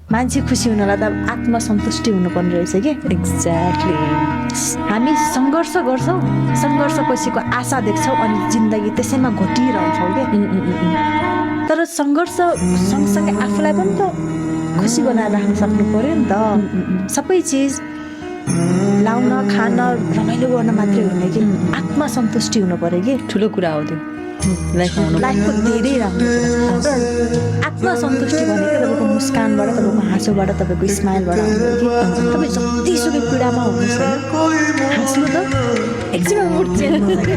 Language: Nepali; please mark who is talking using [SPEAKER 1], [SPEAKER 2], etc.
[SPEAKER 1] मान्छे खुसी हुनलाई त आत्मसन्तुष्टि हुनुपर्ने रहेछ कि।
[SPEAKER 2] एक्ज्याक्टली।
[SPEAKER 1] हामी सङ्घर्ष गर्छौँ, सङ्घर्षपछिको आशा देख्छौँ अनि जिन्दगी त्यसैमा घोटिरहन्छौँ कि। तर सङ्घर्ष सँगसँगै आफूलाई पनि त खुसी बनाएर राख्न सक्नु पर्यो नि त। सबै चिज लाउन खान रमाइलो गर्न मात्रै होइन कि, आत्मसन्तुष्टि हुनु पर्यो कि।
[SPEAKER 2] ठुलो कुरा हो त्यो
[SPEAKER 1] लाइफको धेरै राम्रो कुरा। आत्मसन्तुष्टि भनेको तपाईँको मुस्कानबाट, तपाईँको हाँसोबाट, तपाईँको स्माइलबाट आउँछ कि। तपाईँ जतिसुकै पीडामा हुनुहोस् होइन, हाँस्नु त एकछिनमा मुड चेन्ज हुन्छ कि।